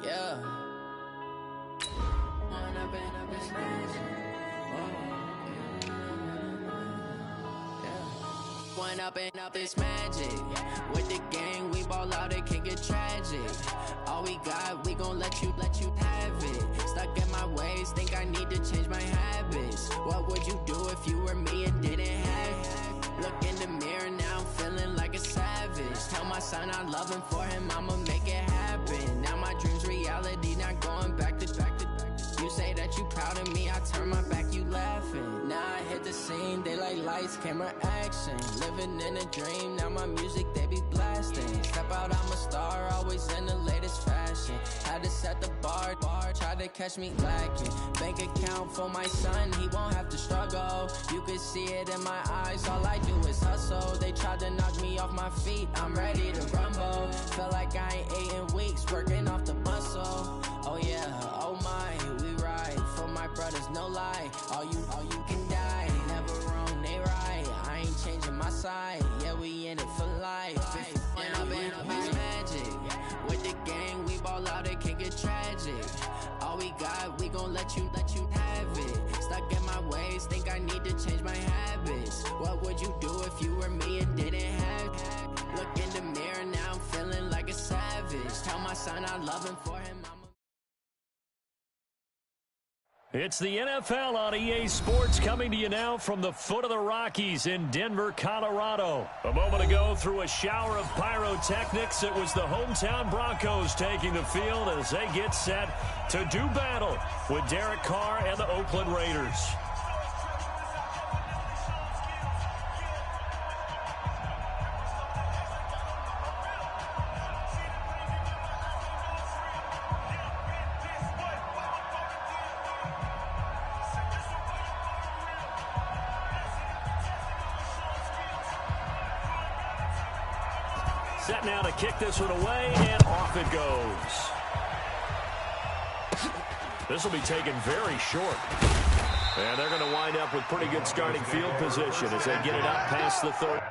Yeah. Wanna bend up this magic. Yeah. One up and up this magic. With the gang, we ball out, it can get tragic. All we got, we gon' let you have it. Stuck in my ways, think I need to change my habits. What would you do if you were me and didn't have it? Look in the mirror, now I'm feeling like a savage. Tell my son I love him, for him I'ma make it happen. Now my dream's reality, not going back to. You say that you proud of me, I turn my back, you laughing. Now I hit the scene, they like lights, camera, action. Living in a dream, now my music, they be blasting. Step out, I'm a star, always in the latest fashion. Had to set the bar, try to catch me lacking. Bank account for my son, he won't have to struggle. You can see it in my eyes, all I do is hustle. They tried to knock me off my feet, I'm ready to rumble. Felt like I ain't ate in weeks, working off the muscle. Oh yeah, oh my, we ride for my brothers, no lie. All you can die, never wrong, they right. I ain't changing my side, yeah, we in it for life. And I've been up is magic. With the gang, we ball out, it can get tragic. All we got, we gon' let you have it. Stuck in my ways, think I need to change my habits. What would you do if you were me and didn't have it? Look in the mirror, now I'm feeling like a savage. Tell my son I love him, for him It's the NFL on EA Sports, coming to you now from the foot of the Rockies in Denver, Colorado. A moment ago, through a shower of pyrotechnics, it was the hometown Broncos taking the field as they get set to do battle with Derek Carr and the Oakland Raiders. Set now to kick this one away, and off it goes. This will be taken very short. And they're going to wind up with pretty good starting field position as they get it up past the 30.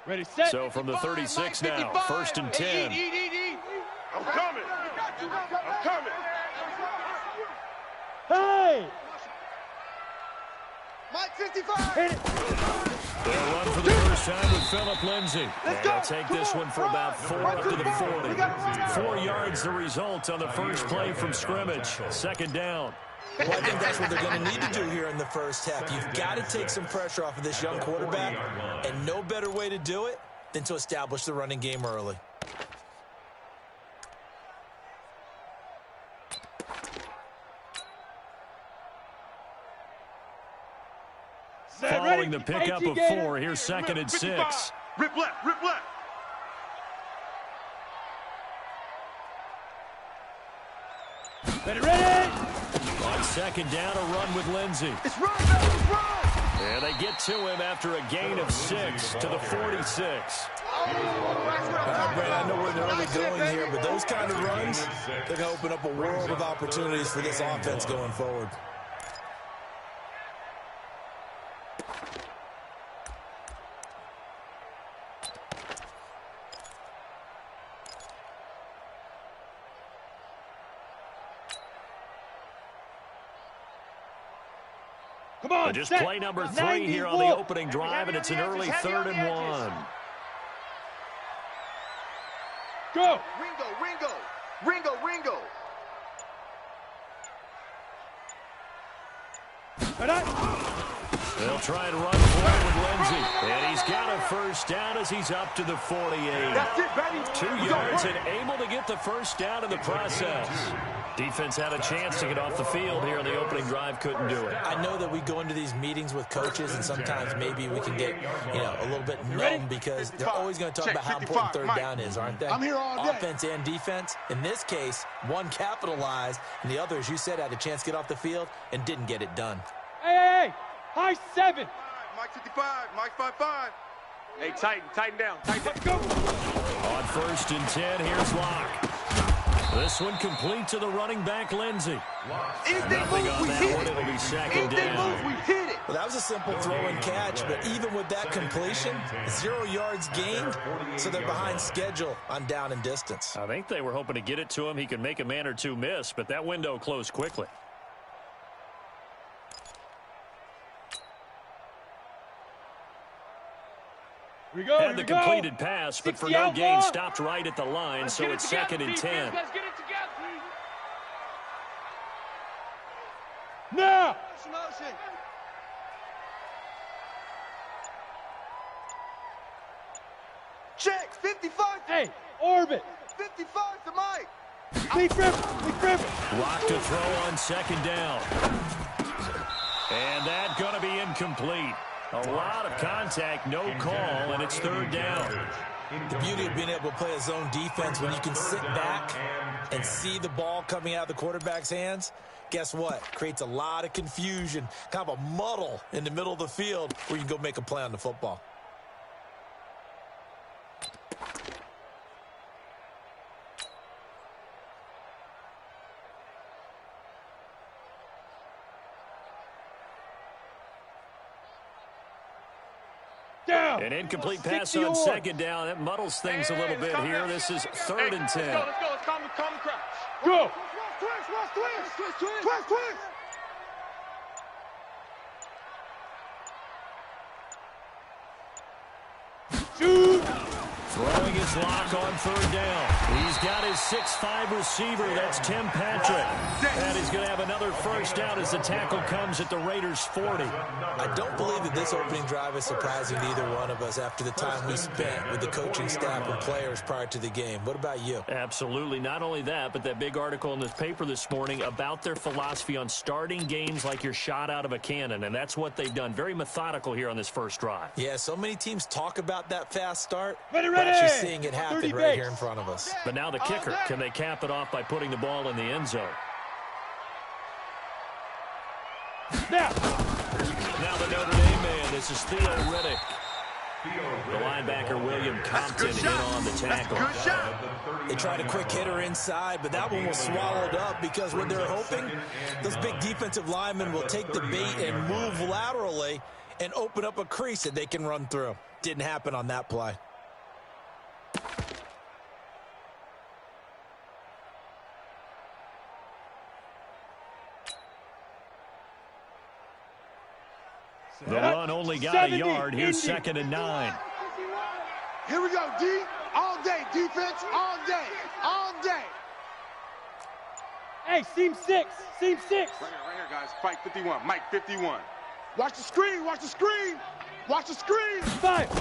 Ready, set. So from the 36 now, 1st and 10. I'm coming. I'm coming. Hey! Mike 55. Hit it. They'll run for the first time with Philip Lindsay. And they'll take this one for about 4 up to the 40. 4 yards the result on the first play from scrimmage. 2nd down. Well, I think that's what they're going to need to do here in the first half. You've got to take some pressure off of this young quarterback, and no better way to do it than to establish the running game early. Following the pickup of 4, here's 2nd and 6. Rip left, rip left. Ready. On 2nd down, a run with Lindsay. It's run, it's run. And they get to him after a gain of 6 to the 46. Brad, I know we're in the early going here, but those kind of runs, they're going to open up a world of opportunities for this offense going forward. Come on, Just set. play number 3 here on the opening drive, and it's an early 3rd and 1. Go. Ringo. They'll try and run forward with Lindsay. And he's got a first down as he's up to the 48. That's it, baby. 2 yards and able to get the first down in the process. Defense had a chance to get off the field here on the opening drive, couldn't do it. I know that we go into these meetings with coaches, and sometimes maybe we can get, a little bit numb because they're always going to talk about how important 3rd down is, aren't they? I'm here all day. Offense and defense. In this case, one capitalized, and the other, as you said, had a chance to get off the field and didn't get it done. Hey. High 7. Mike 55, Mike 55. Hey, tighten down. Let's go. On 1st and 10, here's Locke. This one complete to the running back, Lindsay. Nothing on that one. It'll be 2nd down. We hit it. Well, that was a simple throw and catch, but even with that completion, 0 yards gained, so they're behind schedule on down and distance. I think they were hoping to get it to him. He could make a man or two miss, but that window closed quickly. Had the completed pass, but for no gain, stopped right at the line, so it's 2nd and 10. Let's get it together. Now. Check, 55. Hey, orbit. 55 to Mike. Lee Griffin. Lock to throw on 2nd down. And that's going to be incomplete. A lot of contact, no call, and it's 3rd down. The beauty of being able to play a zone defense when you can sit back and see the ball coming out of the quarterback's hands, guess what? Creates a lot of confusion, kind of a muddle in the middle of the field where you can go make a play on the football. An incomplete pass on 2nd down. That muddles things a little bit here. This is 3rd and 10. Let's go. Let's calm crouch. Go. Twist. Shoot. Throwing his Lock on 3rd down. He's got his 6'5 receiver. That's Tim Patrick. And he's going to have another first down as the tackle comes at the Raiders' 40. I don't believe that this opening drive is surprising to either one of us after the time we spent with the coaching staff and players prior to the game. What about you? Absolutely. Not only that, but that big article in this paper this morning about their philosophy on starting games like you're shot out of a cannon, and that's what they've done. Very methodical here on this first drive. Yeah, so many teams talk about that fast start. Ready. We're actually seeing it happen right here in front of us. But now the kicker, can they cap it off by putting the ball in the end zone? Now the Notre Dame man, this is Theo Riddick. The linebacker, William Compton, in on the tackle. They tried a quick hitter inside, but that one was swallowed up because what they're hoping, those big defensive linemen will take the bait and move laterally and open up a crease that they can run through. Didn't happen on that play. The run only got a yard. Here's 2nd and 9. Here we go, D. All day, defense, all day, all day. Hey, seam 6, seam 6. Right here, guys. Fight 51, Mike 51. Watch the screen, watch the screen. Watch the screen. 5.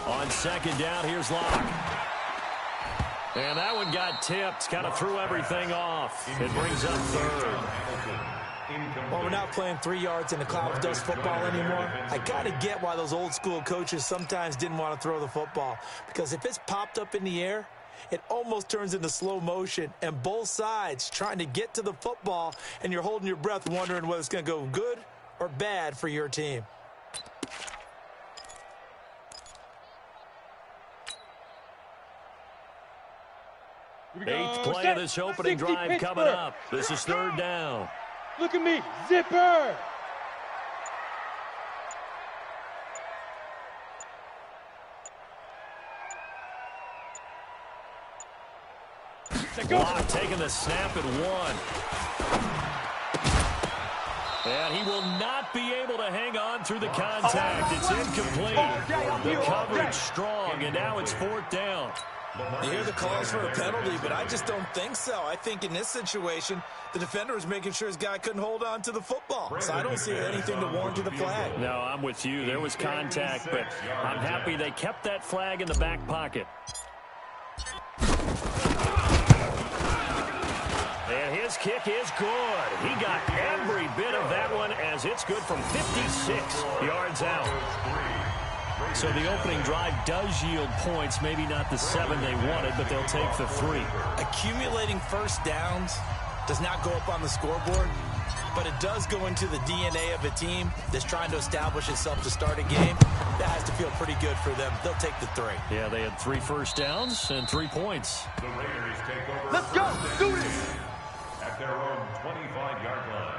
On 2nd down, here's Locke. And that one got tipped. Kind of threw everything off. It brings up 3rd. Well, we're not playing 3 yards in a cloud of dust football anymore. I got to get why those old school coaches sometimes didn't want to throw the football. Because if it's popped up in the air, it almost turns into slow motion. And both sides trying to get to the football, and you're holding your breath wondering whether it's going to go good or bad for your team. Eighth play of this opening drive coming up. This is 3rd down. Look at me, zipper. Locke taking the snap at 1. And he will not be able to hang on through the contact. It's incomplete. The coverage strong, and now it's 4th down. You hear the calls for a penalty, but I just don't think so. I think in this situation, the defender was making sure his guy couldn't hold on to the football. So I don't see anything to warrant the flag. No, I'm with you. There was contact, but I'm happy they kept that flag in the back pocket. And his kick is good. He got every bit of that one as it's good from 56 yards out. So the opening drive does yield points, maybe not the 7 they wanted, but they'll take the 3. Accumulating first downs does not go up on the scoreboard, but it does go into the DNA of a team that's trying to establish itself to start a game. That has to feel pretty good for them. They'll take the 3. Yeah, they had 3 first downs and 3 points. The Raiders take over. Let's go. Do this. At their own 25-yard line.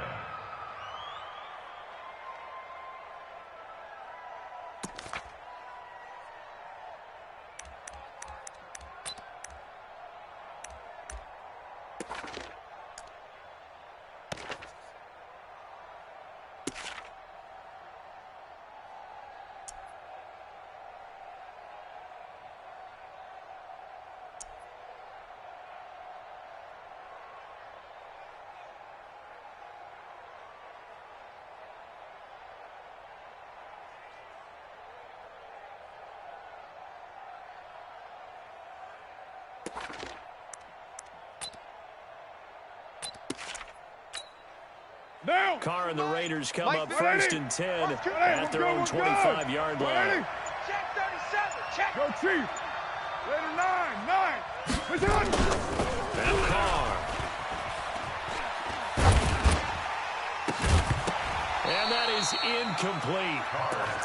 Now. Carr and the Raiders come up 1st and 10 at their own 25-yard line. Check 37. Check. Go Chief. Later 9. Position. And Carr. And that is incomplete.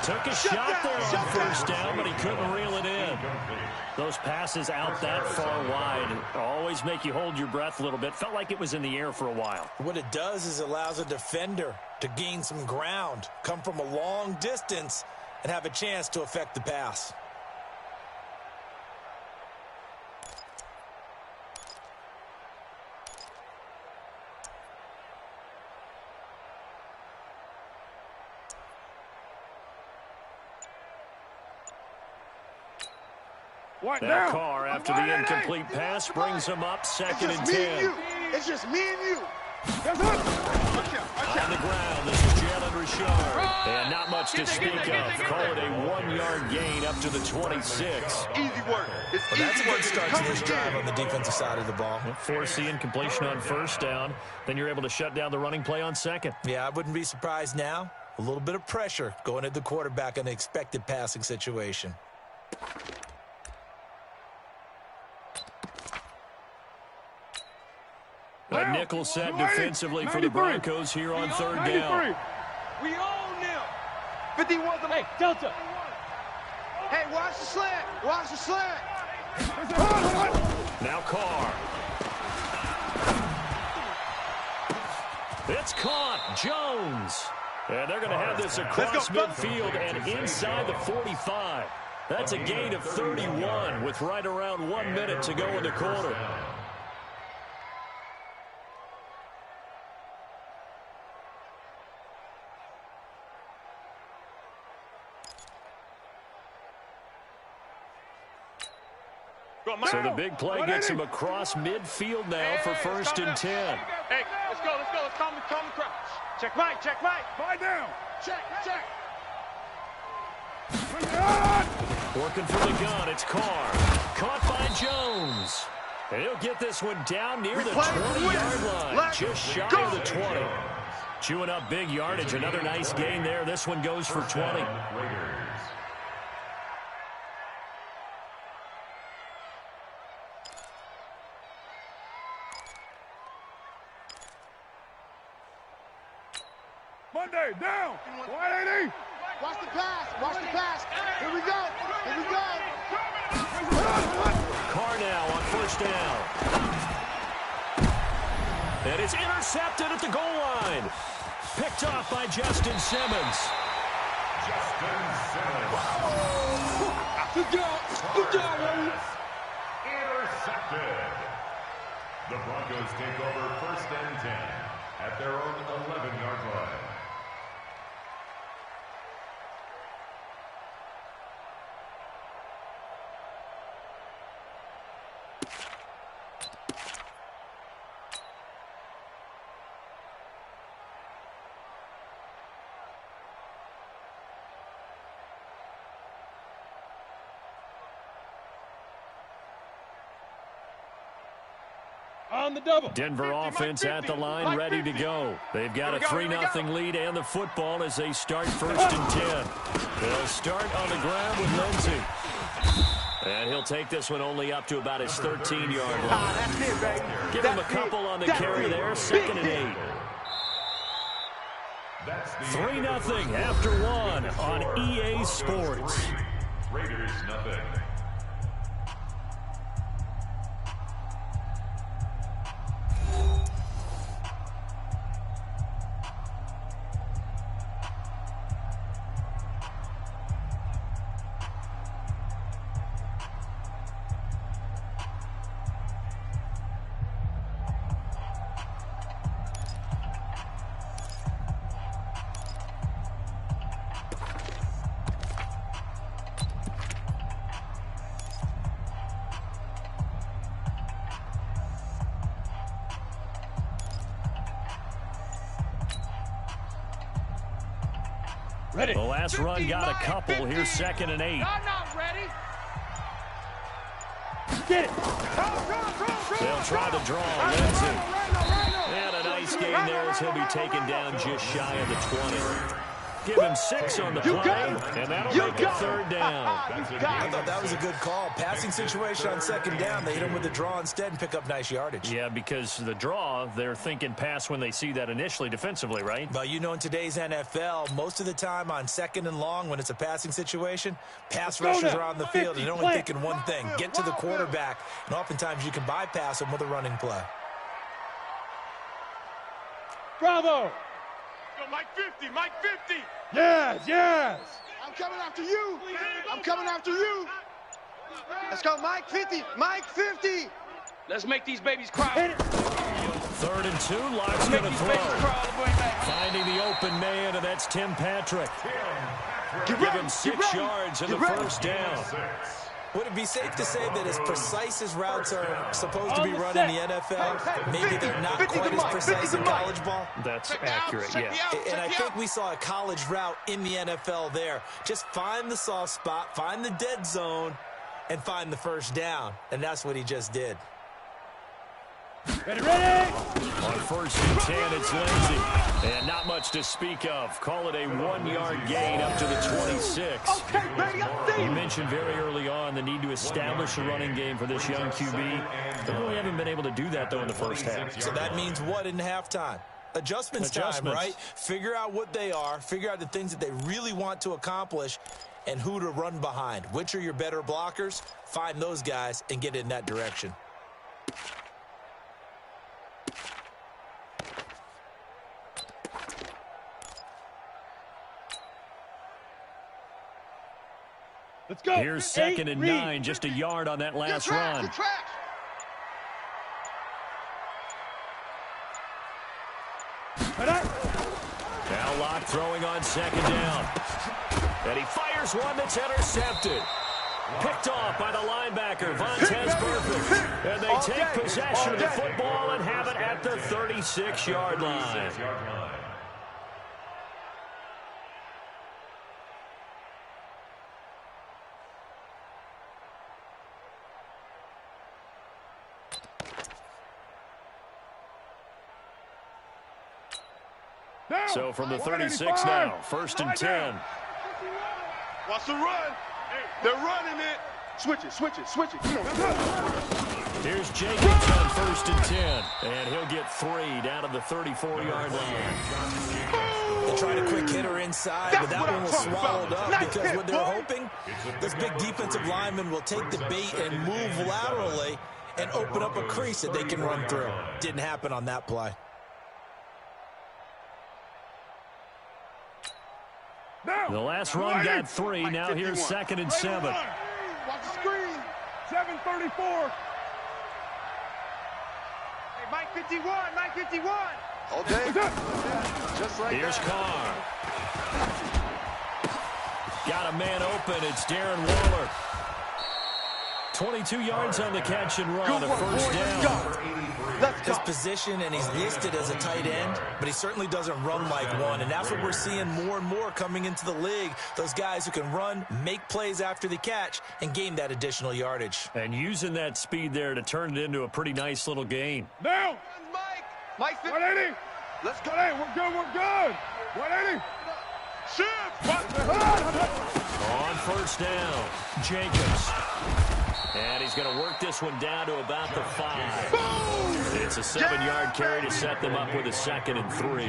Took a shot there on 1st down, but he couldn't reel it in. Those passes out that far wide always make you hold your breath a little bit. Felt like it was in the air for a while. What it does is it allows a defender to gain some ground, come from a long distance, and have a chance to affect the pass. Now Carr, after the incomplete pass, brings him up 2nd and 10. It's just me and you. On the ground, this is Jalen Richard. And not much to speak of. Call it a 1-yard gain up to the 26. Easy work. It's Well, that's a easy work. good start to this drive on the defensive side of the ball. Force the incompletion on 1st down. Then you're able to shut down the running play on 2nd. Yeah, I wouldn't be surprised now. A little bit of pressure going at the quarterback in an expected passing situation. A nickel set defensively for the Broncos here on 3rd down. We own them. 51. Hey, Delta. Hey, watch the slant. Watch the slant. Now Carr. It's caught. Jones. And they're going to have this across midfield and inside the 45. That's a gain of 31 with right around 1 minute to go in the quarter. So the big play gets him across midfield now for 1st and 10. Hey, let's go. Let's calm the crowd. Check Mike. Buy down. Check. Working for the gun, it's Carr. Caught by Jones. And he'll get this one down near the 20-yard line, just shy of the 20. Chewing up big yardage, another nice gain there. This one goes for 20. Monday, down. 180. Watch the pass. Here we go. Carr now on 1st down. And it's intercepted at the goal line. Picked off by Justin Simmons. Good job, baby. Intercepted. The Broncos take over 1st and 10 at their own 11-yard line. On the double. Denver offense at the line, ready to go. They've got a 3-0 lead and the football as they start 1st and 10. They'll start on the ground with Lindsey. And he'll take this one only up to about his 13-yard line. That's it, baby. Give him a couple on the carry there, 2nd and 8. 3-0 after 1 on EA Sports. Raiders nothing. Ready. The last run got a couple. Here's 2nd and 8. I'm not ready. Get it. They'll try to draw Lindsey. And a nice gain there as he'll be taken down just shy of the 20. Give him 6 on the play, and that'll make it 3rd down. I thought that was a good call. Passing situation on 2nd down. They hit him with the draw instead and pick up nice yardage. Yeah, because the draw, they're thinking pass when they see that initially defensively, right? But you know, in today's NFL, most of the time on 2nd and long, when it's a passing situation, pass rushers are on the field, and they're only thinking one thing, get to the quarterback. And oftentimes you can bypass them with a running play. Bravo. Go, Mike 50. Yes. I'm coming after you. Let's go, Mike 50. Let's make these babies cry. Hit it. 3rd and 2, Lock's going to throw. Finding the open man, and that's Tim Patrick. Give him 6 yards in the 1st down. Would it be safe to say that as precise as routes are supposed to be run in the NFL, maybe they're not quite as precise in college ball? That's accurate, yeah. And I think we saw a college route in the NFL there. Just find the soft spot, find the dead zone, and find the 1st down. And that's what he just did. Ready. On 1st and 10, it's Lindsey. And not much to speak of. Call it a 1-yard gain up to the 26. Okay, baby, I see You you. mentioned very early on the need to establish a running game for this young QB. They really haven't been able to do that, though, in the 1st half. So that means what in halftime? Adjustments time, right? Figure out what they are, figure out the things that they really want to accomplish, and who to run behind. Which are your better blockers? Find those guys and get in that direction. Let's go. Here's 2nd and 9, just a yard on that last run. Now Locke throwing on 2nd down. And he fires one that's intercepted. Picked off by the linebacker, Vontaze Burfict. And they take possession of the football and have it at the 36-yard line. So from the 36 now, 1st and 10. Watch the run. They're running it. Switch it, switch it, switch it. Here's Jacobs on 1st and 10. And he'll get 3 down to the 34-yard line. They tried a quick hitter inside, but that one was swallowed up because what they're hoping, this big defensive lineman will take the bait and move laterally and open up a crease that they can run through. Didn't happen on that play. The last run got 3. Now here's 2nd and 7. Watch the screen. 7:34. Hey, Mike 51, Mike 51. All day. Just like here's that. Carr. Got a man open. It's Darren Waller. 22 yards on the catch and run. A first down. His position, and he's listed as a tight end, but he certainly doesn't run like one, and that's what we're seeing more and more coming into the league. Those guys who can run, make plays after the catch, and gain that additional yardage. And using that speed there to turn it into a pretty nice little gain. Now. Mike 50. 180. Let's go. Hey, we're good, we're good. 180. Shift. On first down, Jacobs. And he's going to work this one down to about the 5. Boom! It's a 7-yard carry to set them up with a 2nd and 3.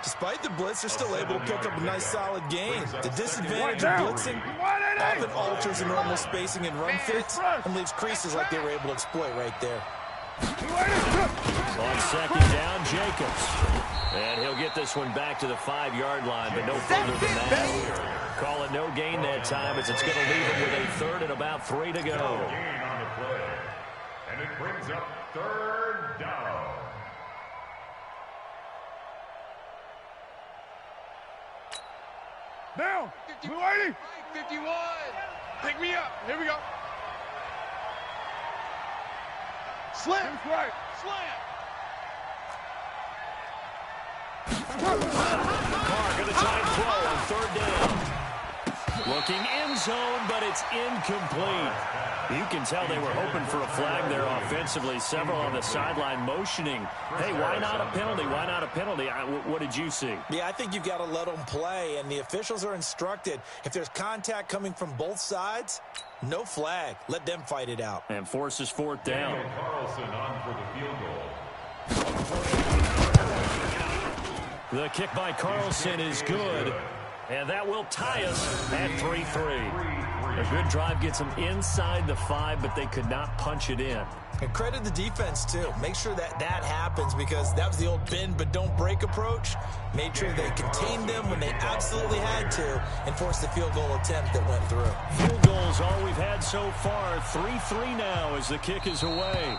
Despite the blitz, they're still able to pick up a nice solid gain. The disadvantage of blitzing often alters the normal spacing and run fits and leaves creases like they were able to exploit right there. On 2nd down, Jacobs. And he'll get this one back to the 5-yard line, but no further than that. Call it no gain that time as it's going to leave him with a 3rd and about 3 to go. No gain on the play. And it brings up 3rd down. Down. 280. 51. Pick me up. Here we go. Slam. Right. Slam. Carr going to try and throw on 3rd down. Looking end zone, but it's incomplete. You can tell they were hoping for a flag there offensively. Several on the sideline motioning. Hey, why not a penalty? Why not a penalty? What did you see? Yeah, I think you've got to let them play, and the officials are instructed. If there's contact coming from both sides, no flag. Let them fight it out. And forces 4th down. Carlson on for the field goal. The kick by Carlson is good. And that will tie us at 3-3. A good drive gets them inside the 5, but they could not punch it in. And credit the defense, too. Make sure that happens because that was the old bend but don't break approach. Made sure they contained them when they absolutely had to and forced the field goal attempt that went through. Field goals all we've had so far. 3-3 now as the kick is away.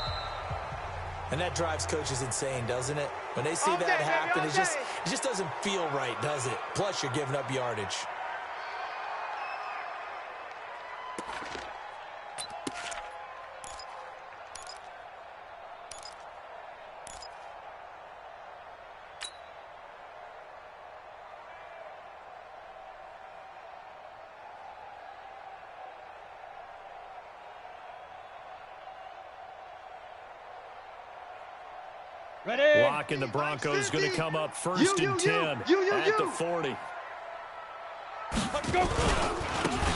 And that drives coaches insane, doesn't it? When they see that happen, it just doesn't feel right, does it? Plus, you're giving up yardage. Ready. Lock and the Broncos going to come up 1st and 10 at the 40. Let's go.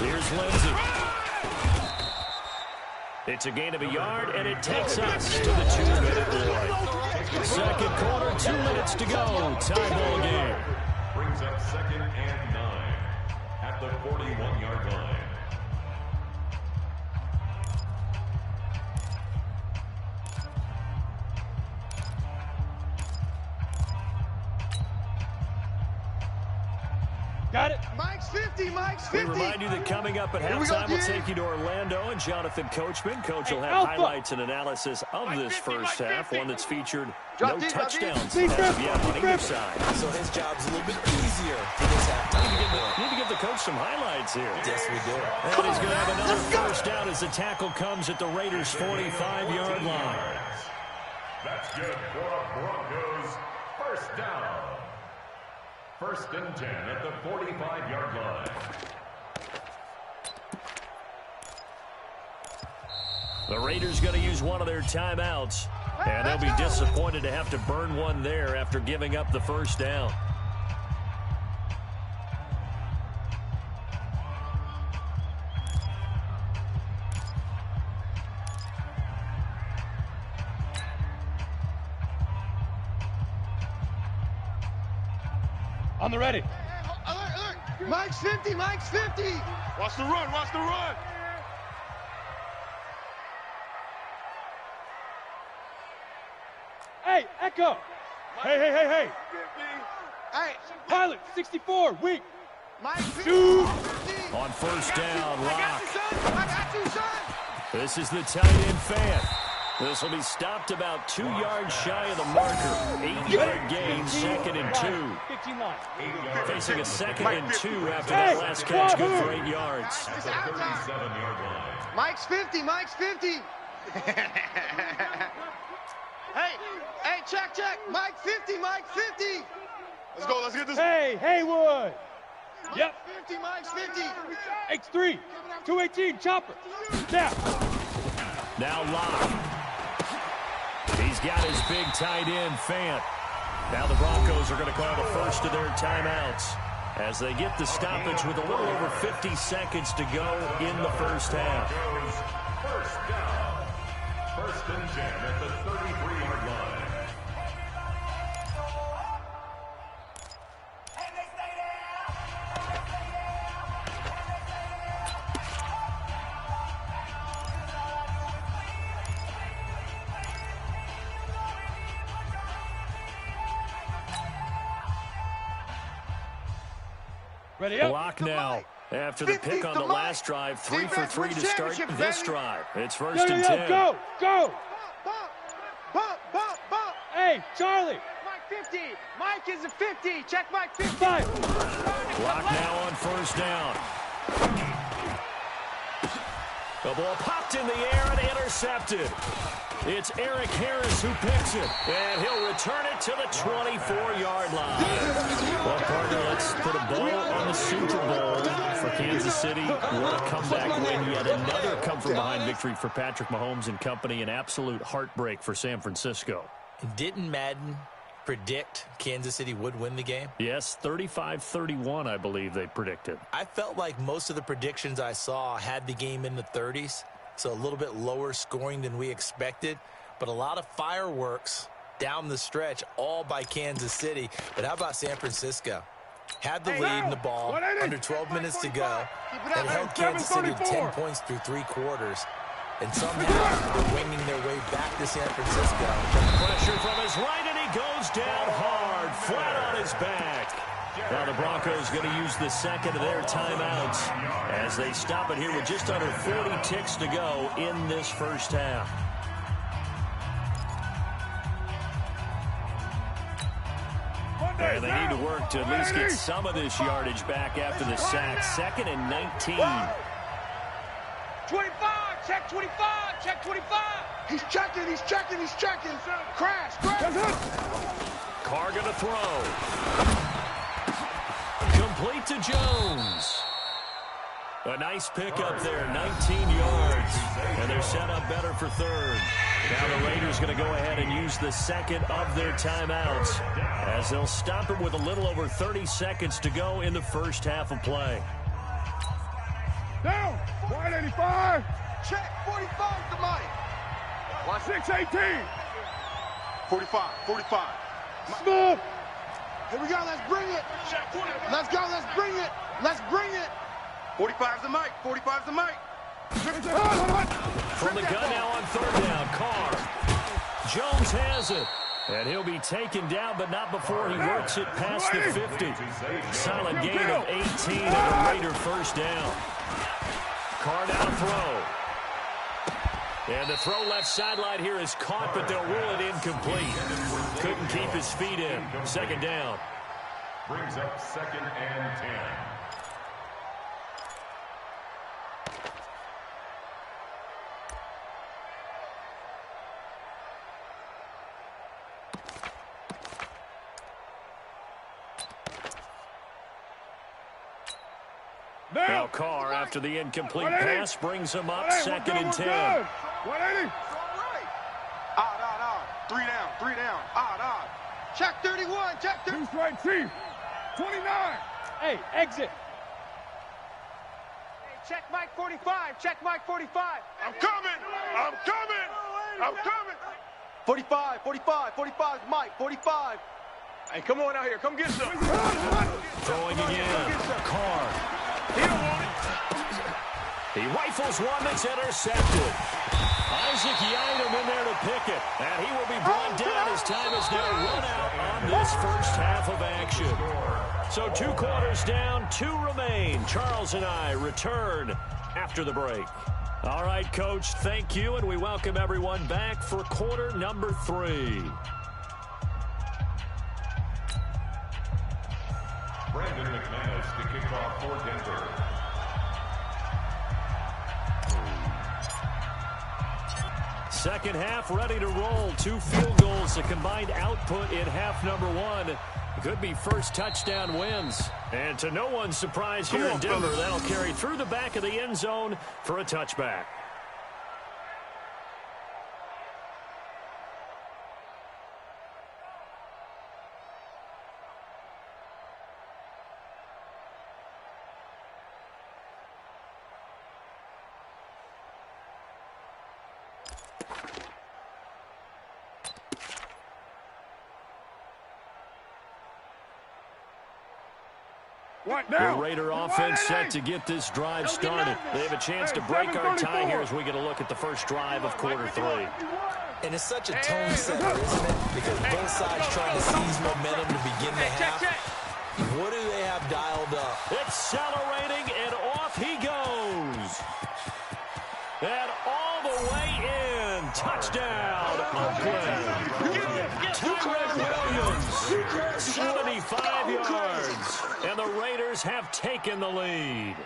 Here's Lindsey. It's a gain of a yard, and it takes us to the 2-minute warning. Second quarter, 2 minutes to go. Tie ball game. Brings up 2nd and 9 at the 41-yard line. Got it. Mike's 50. Mike's 50. We remind you that coming up at halftime, we'll take you to Orlando and Jonathan Coachman. Coach will have highlights and analysis of this first half, one that's featured no touchdowns as of yet on either side. So his job's a little bit easier for this halftime. Need to give the coach some highlights here. Yes, we do. And he's going to have another first down as the tackle comes at the Raiders' 45-yard line. That's good for a Broncos first down. First and 10 at the 45-yard line. The Raiders going to use one of their timeouts, and they'll be disappointed to have to burn one there after giving up the first down. On the ready. Alert. Mike's 50. Mike's 50. Watch the run. Watch the run. Hey, Echo. Hey. Hey. Pilot, 64, weak. Mike's 50. Shoot. On first down, I got Rock. you, son. I got you, son. This is the tight end fan. This will be stopped about 2 yards shy of the marker. 8-yard gain, 2nd and 2. 15 line. Facing a 2nd and 2 after that last catch, good for 8 yards. At the 37-yard line. Mike's 50. Mike's 50. Hey, check. Mike 50. Mike 50. Let's go. Let's get this. Hey, Haywood. Yep. 50. Mike's 50. X3, 218, chopper. Now. Now Locke. He's got his big tight end, Fant. Now the Broncos are going to call the first of their timeouts as they get the stoppage with a little over 50 seconds to go in the first half. First down. First and 10 at the 33-yard line. Ready up. Block now. After the pick on the last drive, 3 for 3 to start this drive. It's first and 10. Go. Bump. Hey, Charlie. Mike 50. Mike is a 50. Check Mike 50. 5. Block now on first down. The ball popped in the air and intercepted. It's Eric Harris who picks it, and he'll return it to the 24-yard line. Well, partner, let's put a bow on the Super Bowl for Kansas City. What a comeback win. Yet another come-from-behind victory for Patrick Mahomes and company. An absolute heartbreak for San Francisco. Didn't Madden predict Kansas City would win the game? Yes, 35-31, I believe they predicted. I felt like most of the predictions I saw had the game in the 30s. So a little bit lower scoring than we expected, but a lot of fireworks down the stretch, all by Kansas City. But how about San Francisco? Had the lead in the ball, under 12 minutes to go, and held Kansas City to 10 points through 3 quarters. And somehow they're winging their way back to San Francisco. Pressure from his right, and he goes down hard, flat on his back. Now the Broncos going to use the second of their timeouts as they stop it here with just under 40 ticks to go in this first half. And they need to work to at least get some of this yardage back after the sack. 2nd and 19. 25. Check 25. Check 25. He's checking. Crash. Carr going to throw. Complete to Jones. A nice pickup there, 19 yards. And they're set up better for third. Now the Raiders going to go ahead and use the second of their timeouts as they'll stop it with a little over 30 seconds to go in the first half of play. Down. 185. Check 45 to Mike. 618. 45. Smooth. Here we go. Let's bring it. Let's go. Let's bring it. 45's the Mike. 45's the Mike. From the gun now on third down, Carr. Jones has it. And he'll be taken down, but not before he works it past the 50. Solid gain of 18 and a Raider first down. Carr now to throw. And the throw left sideline here is caught, but they'll rule it incomplete. Couldn't keep his feet in. Second down. Brings up 2nd and 10. Now Carr, after the incomplete pass, brings him up 2nd and 10. 180. Odd. 3 down. Odd. Check 31. Check 30. Two strike, Chief. 29. Hey, exit. Hey, check Mike 45. Check Mike 45. I'm coming. 45 is Mike. 45. Hey, come on out here. Come get some. Throwing again. Carr. He don't want it. He rifles one that's intercepted. Isaac Yiadom in there to pick it. And he will be brought down as time is now run out on this first half of action. So 2 quarters down, 2 remain. Charles and I return after the break. All right, Coach, thank you, and we welcome everyone back for quarter number 3. Brandon McManus to kick off for Denver. Second half ready to roll. 2 field goals, a combined output in half number 1. Could be first touchdown wins. And to no one's surprise here in Denver, that'll carry through the back of the end zone for a touchback. The Raider offense set to get this drive started. They have a chance to break our tie here as we get a look at the first drive of quarter 3. And it's such a tone setter, isn't it? Because both sides trying to seize momentum to begin the half. What do they have dialed up? Accelerating, and off he goes. And all the way in. Touchdown, Oakland. Tyrell Williams, 75 yards. And the Raiders have taken the lead.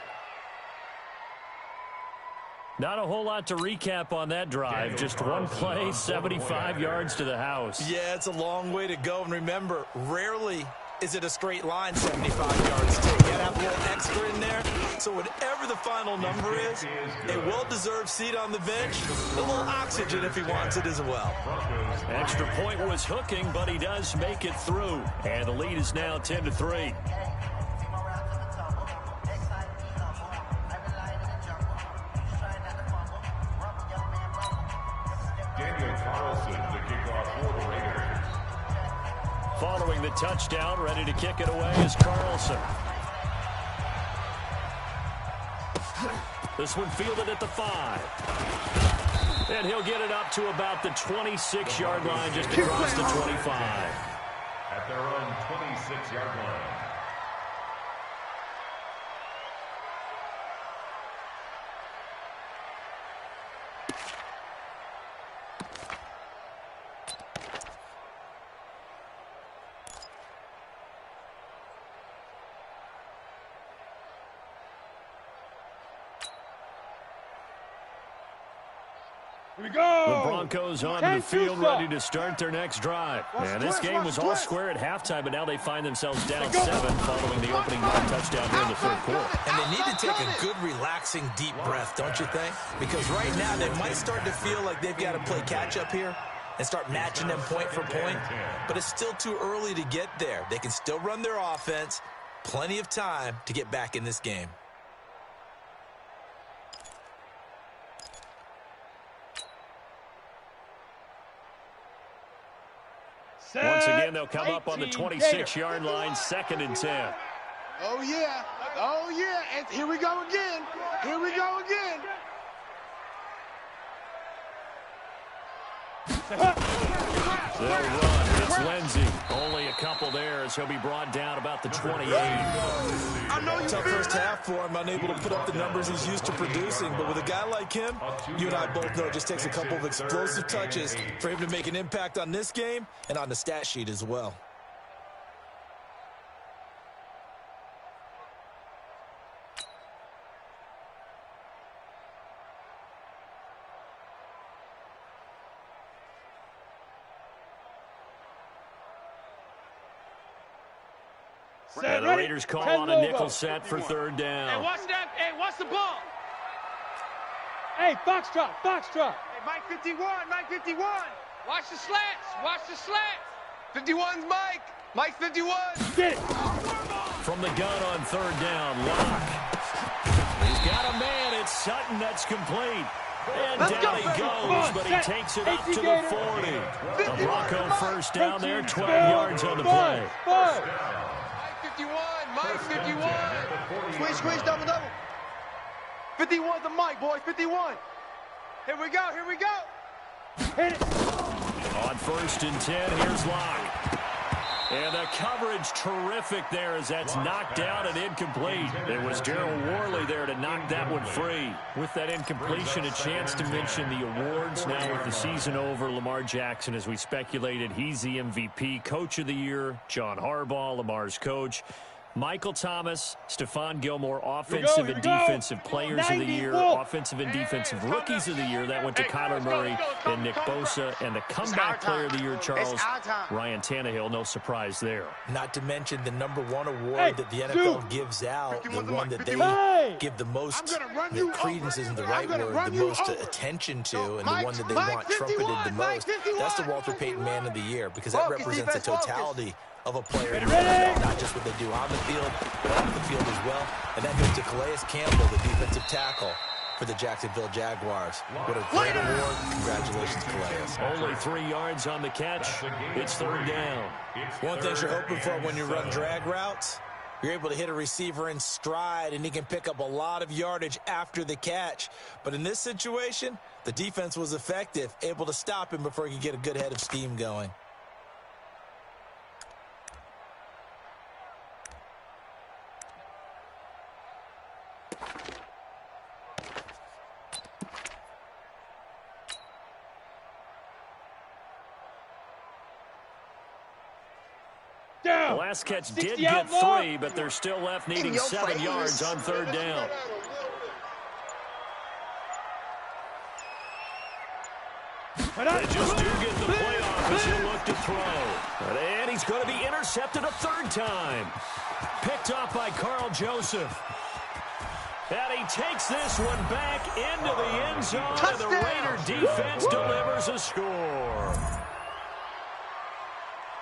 Not a whole lot to recap on that drive. Just one play, 75 yards to the house. Yeah, it's a long way to go. And remember, rarely is it a straight line 75 yards take. You gotta have a little extra in there. So whatever the final number is, a well-deserved seat on the bench, a little oxygen if he wants it as well. Extra point was hooking, but he does make it through. And the lead is now 10-3. Following the touchdown, ready to kick it away is Carlson. This one fielded at the 5. And he'll get it up to about the 26-yard line, just across the 25. At their own 26-yard line. Here we go. The Broncos onto the field, ready to start their next drive. And this game was all square at halftime, but now they find themselves down 7 following the opening touchdown here in the third quarter. And they need to take a good, relaxing, deep breath, don't you think? Because right now they might start to feel like they've got to play catch-up here and start matching them point for point. But it's still too early to get there. They can still run their offense. Plenty of time to get back in this game. Once again, they'll come up on the 26-yard line, 2nd and 10. Oh, yeah. Oh, yeah. And here we go again. Here we go again. They'll run. Lindsey. Only a couple there as he'll be brought down about the 28. Tough first half for him, unable to put up the numbers he's used to producing. But with a guy like him, you and I both know it just takes a couple of explosive touches for him to make an impact on this game and on the stat sheet as well. And the Raiders call on a nickel set for third down. Hey, watch that. Hey, watch the ball. Hey, Foxtrot, Foxtrot. Hey, Mike 51, Mike 51. Watch the slats, watch the slats. 51's Mike. Mike 51. Get it. From the gun on third down, Locke. He's got a man. It's Sutton that's complete. And down he goes, but he takes it up to the 40. A Bronco first down there, 12 yards on the play. Five. 51, Mike 51. Squeeze, double. 51's the Mike, boys, 51. Here we go. Hit it. On first and 10, here's Locke. And the coverage terrific there as that's knocked down and incomplete. It was Darryl Worley there to knock that one free. With that incompletion, a chance to mention the awards. Now with the season over, Lamar Jackson, as we speculated, he's the MVP, Coach of the Year. John Harbaugh, Lamar's coach. Michael Thomas, Stephon Gilmore, Offensive and Defensive Players of the Year, Offensive and Defensive Rookies of the Year. That went to Kyler Murray and Nick Bosa. And the Comeback Player of the Year, Charles, Ryan Tannehill. No surprise there. Not to mention the #1 award that the NFL gives out, the one that they give the most, credence isn't the right word, the most attention to, and the one that they want trumpeted the most. That's the Walter Payton Man of the Year, because that represents the totality of a player, not just what they do on the field, but off the field as well. And that goes to Calais Campbell, the defensive tackle for the Jacksonville Jaguars. What a great award. Congratulations, Calais. Only 3 yards on the catch. It's third down. One thing you're hoping for when you run drag routes, you're able to hit a receiver in stride, and he can pick up a lot of yardage after the catch. But in this situation, the defense was effective, able to stop him before he could get a good head of steam going. The last catch did get 3, but they're still left needing 7 yards on third down. They just do get the playoff as he'll look to throw. And he's going to be intercepted a third time. Picked off by Carl Joseph. And he takes this one back into the end zone, and the Raider defense delivers a score.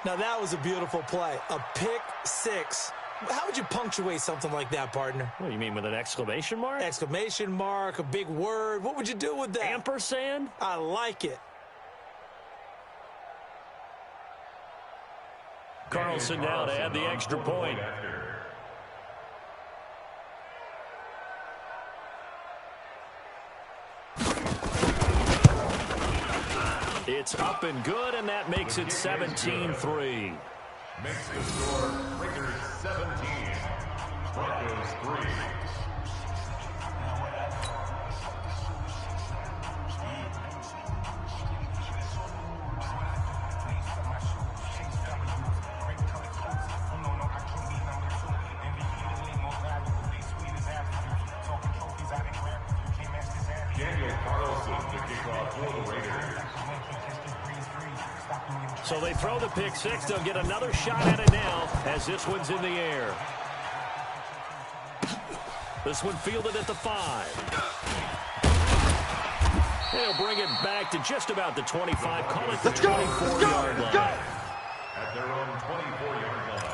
Now, that was a beautiful play. A pick six. How would you punctuate something like that, partner? What do you mean, with an exclamation mark? Exclamation mark, a big word. What would you do with that? Ampersand? I like it. Carlson now to add the extra point. It's up and good, and that makes it 17-3. Makes the score Raiders 17, Broncos 3. Daniel Carlson to kick off for the Raiders. So they throw the pick six. They'll get another shot at it now as this one's in the air. This one fielded at the 5. They'll bring it back to just about the 25. Call it the 24-yard line. At their own 24-yard line.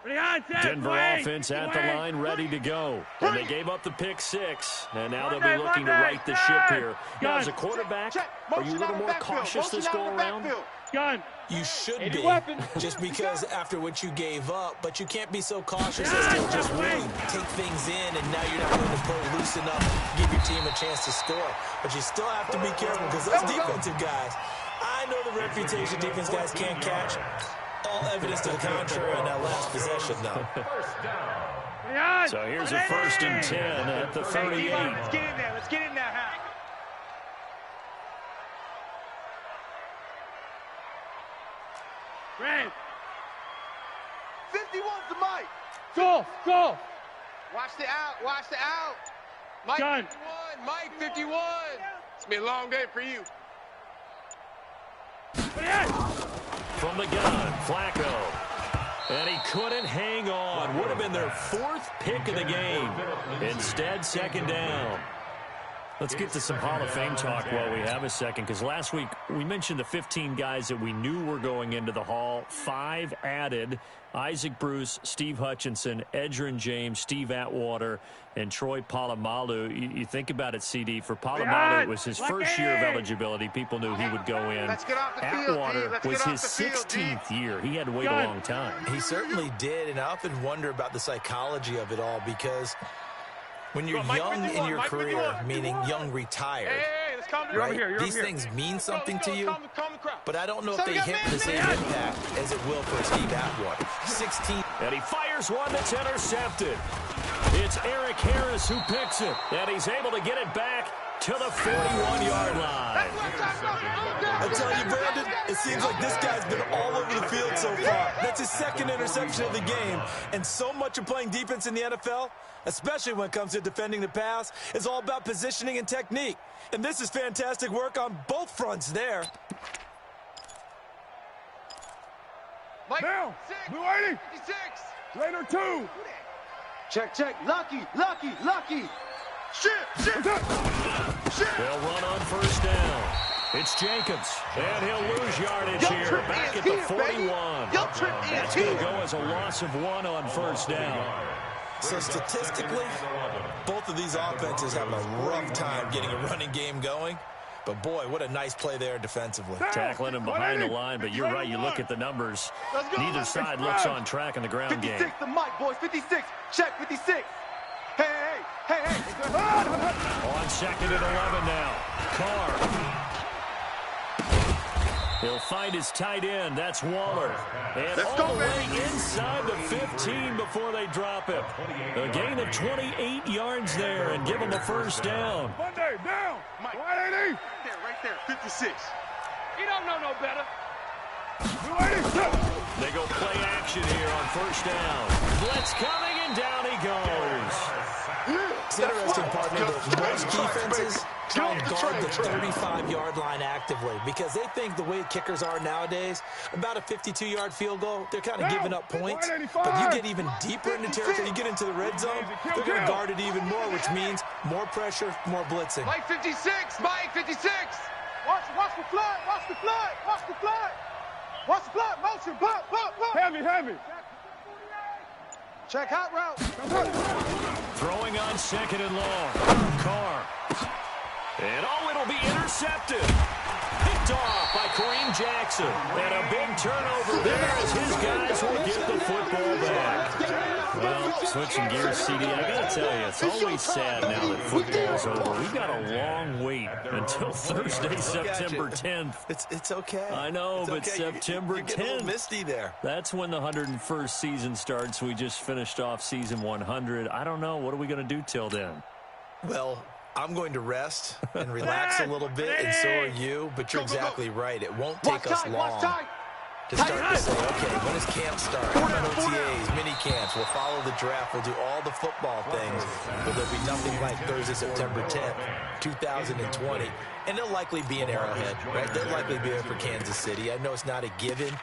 Denver offense at the line, ready to go. And they gave up the pick 6, and now they'll be looking to right the ship here. Now, as a quarterback, are you a little more cautious this go around? You should be, just because after what you gave up, but you can't be so cautious as to just really take things in, and now you're not going to play loose enough to give your team a chance to score. But you still have to be careful, because those defensive guys, I know the reputation defense guys can't catch. All evidence to the contrary on that last possession, though. So here's a 1st and 10 at the 38. Let's get in there. Let's get in there, Hal. Red. 51's the Mike. Go. Watch the out. Watch the out. Mike Gun. 51. Mike 51. It's been a long day for you. From the gun, Flacco. And he couldn't hang on. Would have been their 4th pick of the game. Instead, 2nd down. Let's get to some Hall of Fame talk while we have a second, because last week we mentioned the 15 guys that we knew were going into the Hall. 5 added: Isaac Bruce, Steve Hutchinson, Edgerrin James, Steve Atwater, and Troy Polamalu. You think about it, CD. For Polamalu, it was his first year of eligibility. People knew he would go in. Atwater was his 16th year. He had to wait a long time. He certainly did, and I often wonder about the psychology of it all, because when you're young in your career, meaning young retired, right, these things mean something to you, but I don't know if they hit the same impact as it will for Steve Atwater. 16. And he fires one that's intercepted. It's Eric Harris who picks it, and he's able to get it back to the 41-yard line. I tell you, Brandon, it seems like this guy's been all over the field so far. That's his 2nd interception of the game, and so much of playing defense in the NFL, especially when it comes to defending the pass, is all about positioning and technique. And this is fantastic work on both fronts there. Mike, Now, 6, Blue 80. 56. Raider 2. Check. Lucky. Shit. They'll run on 1st down. It's Jacobs, and he'll lose yardage here, back at the 41. That's going to go as a loss of 1 on 1st down. So statistically, both of these offenses have a rough time getting a running game going. But, boy, what a nice play there defensively. Tackling him behind the line, but you're right. You look at the numbers. Neither side looks on track in the ground game. 56, the Mike, boys. 56. Check, 56. Hey. On 2nd and 11 now. Carr. He'll find his tight end. That's Waller. And all the way inside the 15 before they drop him. A gain of 28 yards there and give him the 1st down. Monday, down. 180. Right there. 56. He don't know no better. Blue 80. They go play action here on 1st down. Blitz coming, and down he goes. It's interesting, partner, that most defenses try and guard the 35-yard line actively, because they think the way kickers are nowadays, about a 52-yard field goal, they're kind of giving up points. But you get even deeper into territory, you get into the red zone, they're going to guard it even more, which means more pressure, more blitzing. Mike 56. Mike 56. Watch the flood. Watch the flood. Motion. Pop. Heavy. Check hot route. Throwing on 2nd and long. Carr. And it'll be intercepted. Picked off by Kareem Jackson. And a big turnover there as his guys will get the football back. Well, switching gears, CD, I got to tell you, it's always sad now that football's over. We've got a long wait until Thursday, September 10th. It's okay. I know, it's but okay. September 10th. You're getting a little misty there. That's when the 101st season starts. We just finished off season 100. I don't know. What are we going to do till then? Well, I'm going to rest and relax a little bit, and so are you. But you're exactly right. It won't take us long to start to say, okay, when does camp start? OTAs, mini camps. We'll follow the draft. We'll do all the football things. But there'll be nothing like Thursday, September 10th, 2020. And they'll likely be in Arrowhead, right? They'll likely be there for Kansas City. I know it's not a given.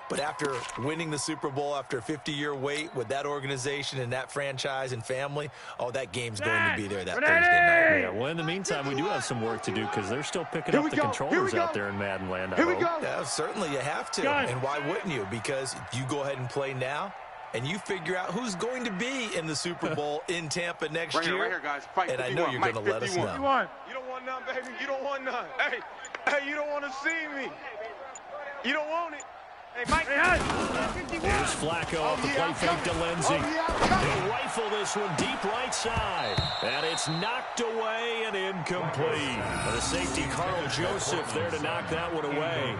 But after winning the Super Bowl, after a 50-year wait with that organization and that franchise and family, that game's going to be there that Thursday night. Yeah, well, in the meantime, we do have some work to do because they're still picking up the controllers out there in Madden land. Here we go. Yeah, certainly you have to. And why wouldn't you? Because you go ahead and play now, and you figure out who's going to be in the Super Bowl in Tampa next year. Right here, guys. Fight and 51. I know you're going to let us know. 51. You don't want none, baby. You don't want none. Hey, you don't want to see me. You don't want it. Hey, Mike. Here's Flacco off the play fake to Lindsey. He'll rifle this one deep right side. And it's knocked away and incomplete. The safety, Carl Joseph, there to knock that one away.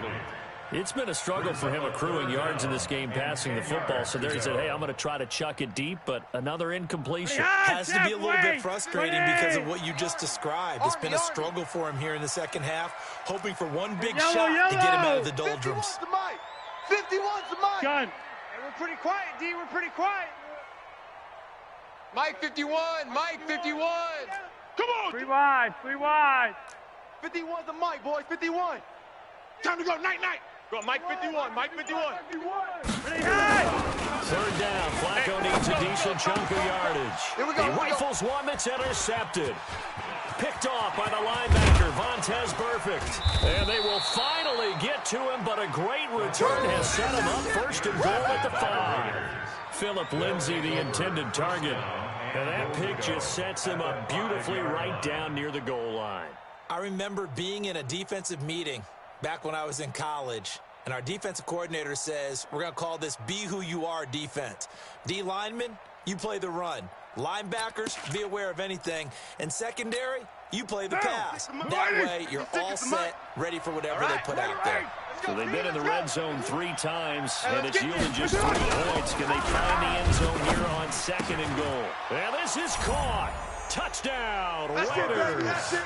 It's been a struggle for him accruing yards in this game passing the football. So there he said, hey, I'm going to try to chuck it deep, but another incompletion. Has to be a little bit frustrating because of what you just described. It's been a struggle for him here in the second half, hoping for one big shot to get him out of the doldrums. 51's the Mike. Gun. Hey, we're pretty quiet, D. We're pretty quiet. Mike 51. Mike 51. Come on. 3 wide. 3 wide. 51's the Mike, boys. 51. Time to go. Night. Go, Mike 51. Mike 51. Third down. Flacco needs a decent chunk of yardage. Here we go. He rifles one that's intercepted. Picked off by the linebacker, Vontaze Burfict. And they will finally get to him, but a great return has set him up first and goal at the 5. Philip Lindsay, the intended target. And that pick just sets him up beautifully right down near the goal line. I remember being in a defensive meeting back when I was in college, and our defensive coordinator says, we're going to call this Be Who You Are defense. D linemen, you play the run. Linebackers, be aware of anything. And secondary, you play the pass. That way, you're all set, ready for whatever they put out there. So they've been in the red zone 3 times, and it's yielded just 3 points. Can they find the end zone here on 2nd and goal? And this is caught. Touchdown, Raiders.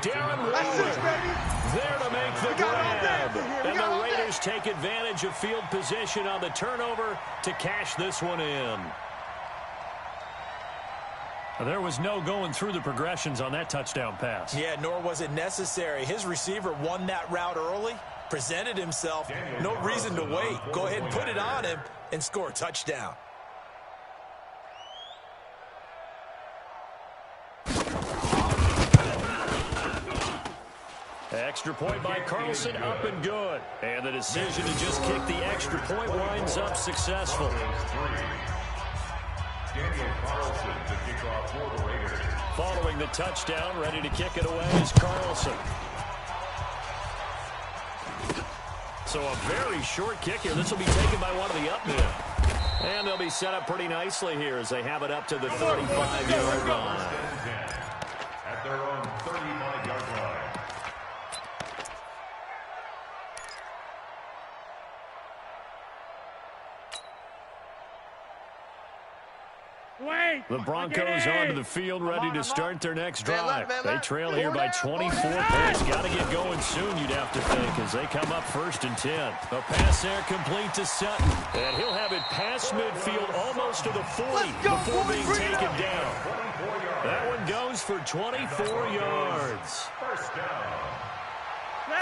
Darren Waller there to make the grab. And the Raiders take advantage of field position on the turnover to cash this one in. There was no going through the progressions on that touchdown pass. Yeah, nor was it necessary. His receiver won that route early, presented himself. No reason to wait. Go ahead and put it on him and score a touchdown. Extra point by Carlson, up and good. And the decision to just kick the extra point winds up successful. Daniel Carlson to kick off for the Raiders. Following the touchdown, ready to kick it away is Carlson. So a very short kick here. This will be taken by one of the up men. And they'll be set up pretty nicely here as they have it up to the 35-yard line. At their own 35-yard line. The Broncos onto the field, ready to start their next drive. They trail here by 24 points. Got to get going soon, you'd have to think, as they come up 1st and 10. A pass there complete to Sutton. And he'll have it past midfield almost to the 40 before being taken down. That one goes for 24 yards. First down.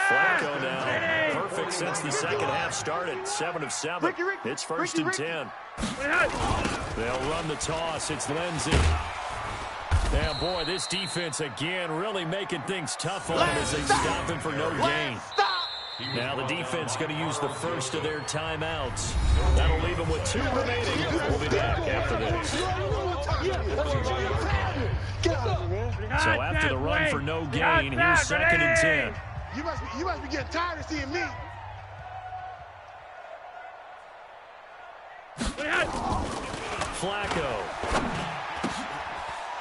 Flacco now, perfect since the second half started. 7 of 7. It's 1st and 10. They'll run the toss. It's Lindsey. Now, boy, this defense again really making things tough on him as they stop him for no gain. Now the defense going to use the first of their timeouts. That'll leave them with 2 remaining. We'll be back after this. So after the run for no gain, here's 2nd and 10. You must be getting tired of seeing me. Flacco.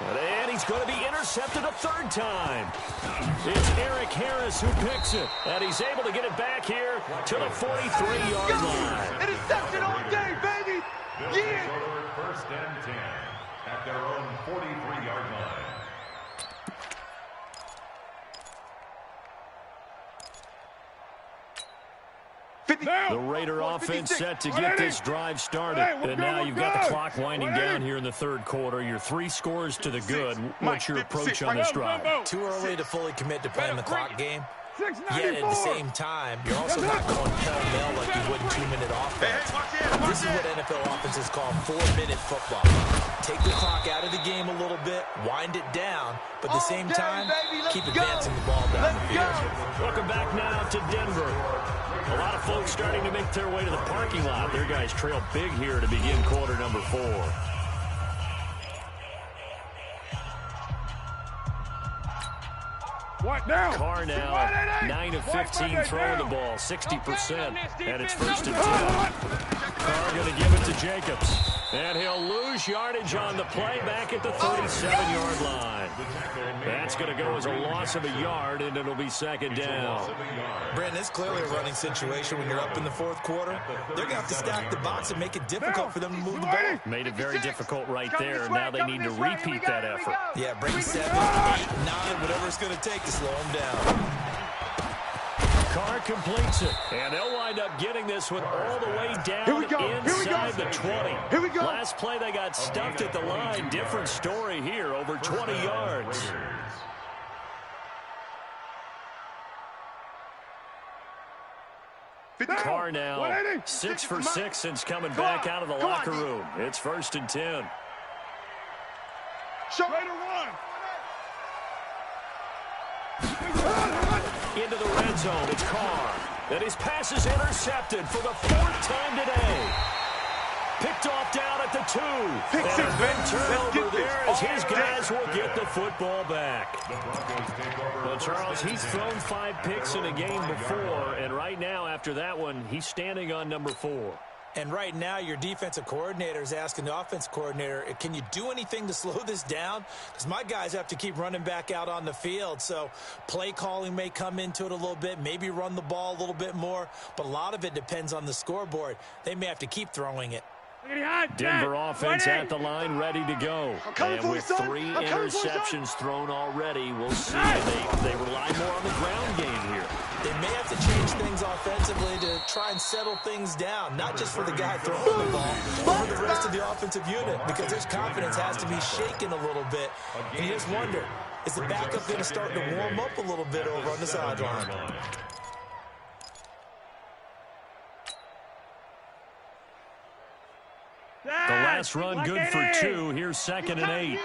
And he's going to be intercepted a 3rd time. It's Eric Harris who picks it. And he's able to get it back here to the 43-yard line. Interception all day, baby. Yeah. 1st and 10 at their own 43-yard line. The Raider offense set to get this drive started. And now you've got the clock winding down here in the 3rd quarter. You're 3 scores to the good. What's your approach on this drive? Too early to fully commit to playing the clock game. Yet at the same time, you're also not going pell-mell like you would in 2-minute offense. This is what NFL offenses call 4-minute football. Take the clock out of the game a little bit, wind it down, but at the same time, keep advancing the ball down the field. Welcome back now to Denver. A lot of folks starting to make their way to the parking lot. Their guys trail big here to begin quarter number 4. What now? Carr now, 9 of 15 throwing the ball, 60%, and it's 1st and 10. Carr going to give it to Jacobs, and he'll lose yardage on the play back at the 37-yard line. That's going to go as a loss of a yard, and it'll be 2nd down. Brandon, it's clearly a running situation when you're up in the 4th quarter. They're going to have to stack the box and make it difficult for them to move the ball. Made it very difficult right there, and now they need to repeat that effort. Yeah, bring 7, 8, 9, whatever it's going to take to slow him down. Carr completes it, and they'll wind up getting this one all the way down inside the 20. Here we go. Last play, they got stuffed at the line. Different story here, over 20 yards. Carr now 6 for 6 since coming back out of the locker room. It's 1st and 10. Show Raider 1. Into the red zone, it's Carr. And his pass is intercepted for the 4th time today. Picked off down at the 2. Pick and 6, a big man. turnover there as his guys will get the football back. Well, Charles, he's thrown 5 picks in a game before, and right now, after that one, he's standing on number 4. And right now, your defensive coordinator is asking the offense coordinator, can you do anything to slow this down? Because my guys have to keep running back out on the field. So play calling may come into it a little bit, maybe run the ball a little bit more. But a lot of it depends on the scoreboard. They may have to keep throwing it. Denver offense at the line, ready to go. And with 3 interceptions thrown already, we'll see if they rely more on the ground game here. They may have to change things offensively to try and settle things down, not just for the guy throwing the ball, but for the rest of the offensive unit, because his confidence has to be shaken a little bit. And you just wonder, is the backup going to start to warm up a little bit over on the sideline? The last run good for 2. Here's 2nd and 8. He's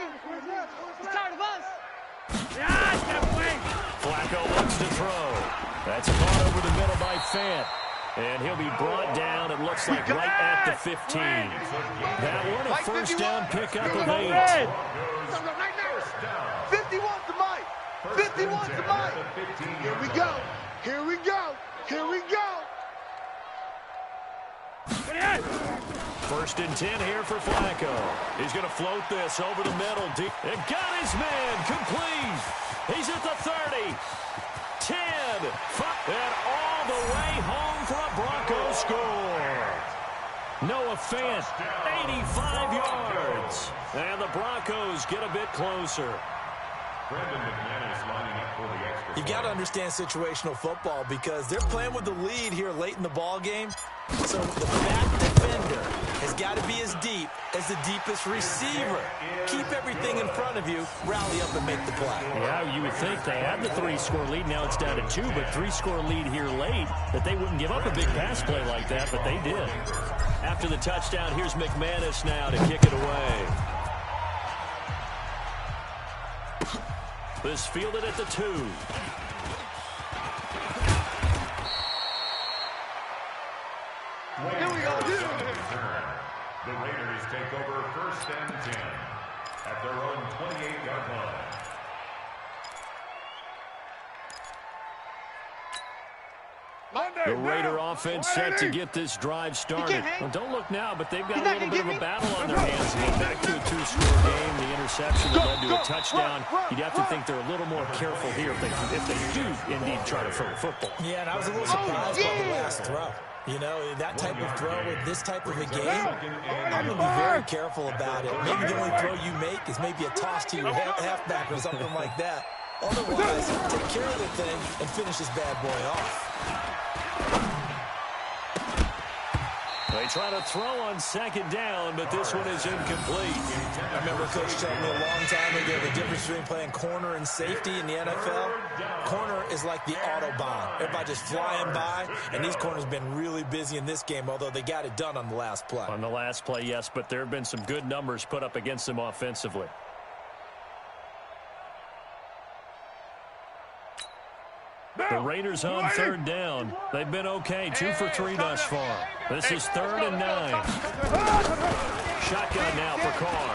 tired of us. Flacco looks to throw. That's caught over the middle by Fant. And he'll be brought down, it looks like, right at the 15. That one a 1st down pickup of 8. 51 to Mike. 51 to Mike. Here we go. Here we go. Here we go. 1st and 10 here for Flacco. He's going to float this over the middle. Deep. And got his man complete. He's at the 30. 10. And all the way home for a Broncos score. Noah Fant, 85 yards. And the Broncos get a bit closer. You've got to understand situational football because they're playing with the lead here late in the ball game. So the back defender has got to be as deep as the deepest receiver. Keep everything in front of you, rally up and make the play. Yeah, you would think they had the 3-score lead. Now it's down to 2, but 3-score lead here late, that they wouldn't give up a big pass play like that, but they did. After the touchdown, here's McManus now to kick it away. This fielded at the 2. Here we go. The Raiders take over 1st and 10 at their own 28-yard line. The Raider offense set to get this drive started. Well, don't look now, but they've got a little bit of a battle on their hands to get back to a 2-score game. The interception that led to a touchdown. You'd have to think they're a little more careful here if they do indeed try to throw the football. Yeah, and I was a little surprised by the last throw. You know, that type of throw with this type of a game, I'm going to be very careful about it. Maybe the only throw you make is maybe a toss to your halfback or something like that. Otherwise, take care of the thing and finish this bad boy off. They try to throw on second down, but this one is incomplete. I remember Coach telling me a long time ago the difference between playing corner and safety in the NFL. Corner is like the Autobahn. Everybody just flying by, and these corners have been really busy in this game, although they got it done on the last play. On the last play, yes, but there have been some good numbers put up against them offensively. The Raiders on third down. They've been okay, 2 for 3 thus far. This is 3rd and 9. Shotgun now for Carr.